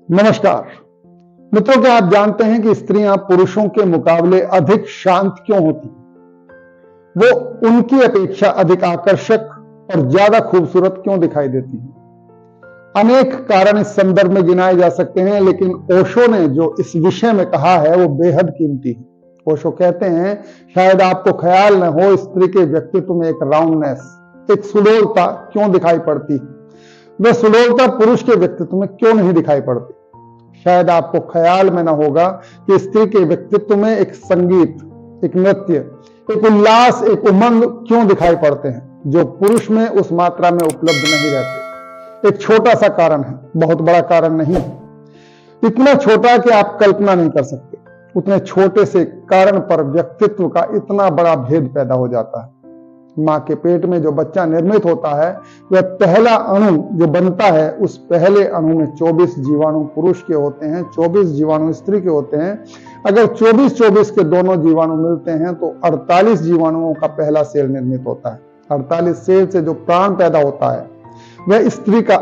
नमस्कार मित्रों, क्या आप जानते हैं कि स्त्रियां पुरुषों के मुकाबले अधिक शांत क्यों होती हैं? वो उनकी अपेक्षा अधिक आकर्षक और ज्यादा खूबसूरत क्यों दिखाई देती हैं? अनेक कारण इस संदर्भ में गिनाए जा सकते हैं, लेकिन ओशो ने जो इस विषय में कहा है वो बेहद कीमती है। ओशो कहते हैं, शायद आपको ख्याल न हो, स्त्री के व्यक्तित्व में एक राउंडनेस, एक सुडौलता क्यों दिखाई पड़ती है। वह सुडौलता पुरुष के व्यक्तित्व में क्यों नहीं दिखाई पड़ती? शायद आपको ख्याल में ना होगा कि स्त्री के व्यक्तित्व में एक संगीत, एक नृत्य, एक उल्लास, एक उमंग क्यों दिखाई पड़ते हैं, जो पुरुष में उस मात्रा में उपलब्ध नहीं रहते। एक छोटा सा कारण है, बहुत बड़ा कारण नहीं है। इतना छोटा कि आप कल्पना नहीं कर सकते। उतने छोटे से कारण पर व्यक्तित्व का इतना बड़ा भेद पैदा हो जाता है। मां के पेट में जो बच्चा निर्मित होता है, वह पहला अणु जो बनता है, उस पहले अणु में 24 जीवाणु पुरुष के होते हैं, 24 जीवाणु स्त्री के होते हैं। अगर 24-24 के दोनों जीवाणु मिलते हैं तो 48 जीवाणुओं का पहला सेल निर्मित होता है। 48 सेल से जो प्राण पैदा होता है वह स्त्री का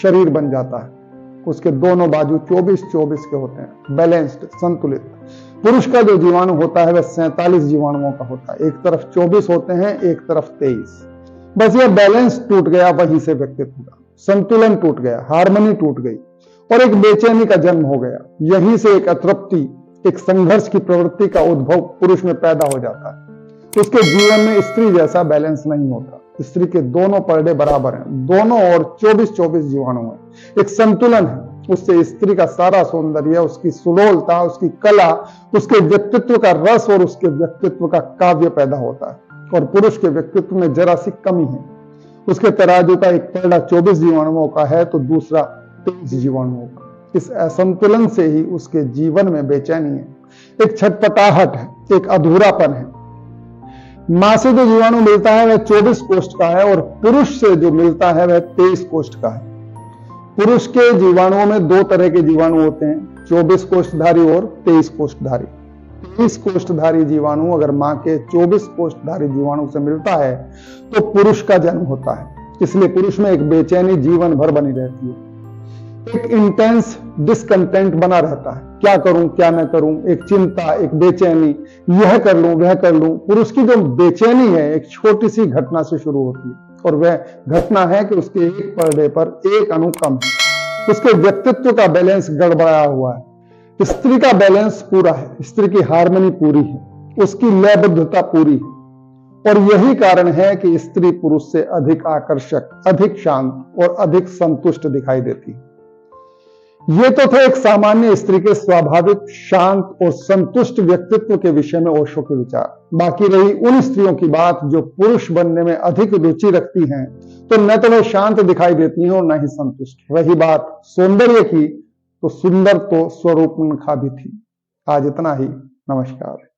शरीर बन जाता है। उसके दोनों बाजू 24-24 के होते हैं, बैलेंस्ड, संतुलित। पुरुष का जो जीवाणु होता है वह 47 जीवाणुओं का होता है। एक तरफ 24 होते हैं, एक तरफ 23। बस यह बैलेंस टूट गया, वहीं से व्यक्तित्व का संतुलन टूट गया, हार्मनी टूट गई और एक बेचैनी का जन्म हो गया। यहीं से एक अतृप्ति, एक संघर्ष की प्रवृत्ति का उद्भव पुरुष में पैदा हो जाता है। उसके जीवन में स्त्री जैसा बैलेंस नहीं होता। स्त्री के दोनों परडे बराबर हैं, दोनों ओर 24-24 जीवाणु हैं, एक संतुलन है। उससे स्त्री का सारा सौंदर्य, उसकी सुडौलता, उसकी कला, उसके व्यक्तित्व का रस और उसके व्यक्तित्व का काव्य पैदा होता है। और पुरुष के व्यक्तित्व में जरा सी कमी है। उसके तराजू का एक परडा 24 जीवाणुओं का है तो दूसरा 23 जीवाणुओं का। इस असंतुलन से ही उसके जीवन में बेचैनी है, एक छटपटाहट है, एक अधूरापन है। मां से जो जीवाणु मिलता है वह 24 कोष्ठ का है और पुरुष से जो मिलता है वह 23 कोष्ठ का है। पुरुष के जीवाणुओं में दो तरह के जीवाणु होते हैं, 24 कोष्ठधारी और 23 कोष्ठधारी। 23 कोष्ठधारी जीवाणु अगर मां के 24 कोष्ठधारी जीवाणु से मिलता है तो पुरुष का जन्म होता है। इसलिए पुरुष में एक बेचैनी जीवन भर बनी रहती है, एक इंटेंस डिसकंटेंट बना रहता है। क्या करूं, क्या न करूं, एक चिंता, एक बेचैनी, यह कर लूं, वह कर लूं। पुरुष की जो बेचैनी है एक छोटी सी घटना से शुरू होती है और वह घटना है कि उसके एक परडे पर एक अणु कम है। उसके व्यक्तित्व का बैलेंस गड़बड़ाया हुआ है। स्त्री का बैलेंस पूरा है, स्त्री की हार्मनी पूरी है, उसकी लयबद्धता पूरी है। और यही कारण है कि स्त्री पुरुष से अधिक आकर्षक, अधिक शांत और अधिक संतुष्ट दिखाई देती है। ये तो थे एक सामान्य स्त्री के स्वाभाविक शांत और संतुष्ट व्यक्तित्व के विषय में ओशो के विचार। बाकी रही उन स्त्रियों की बात जो पुरुष बनने में अधिक रुचि रखती हैं, तो न तो वे शांत दिखाई देती हैं और न ही संतुष्ट। रही बात सौंदर्य की, तो सुंदर तो स्वरूप उनका भी थी। आज इतना ही। नमस्कार।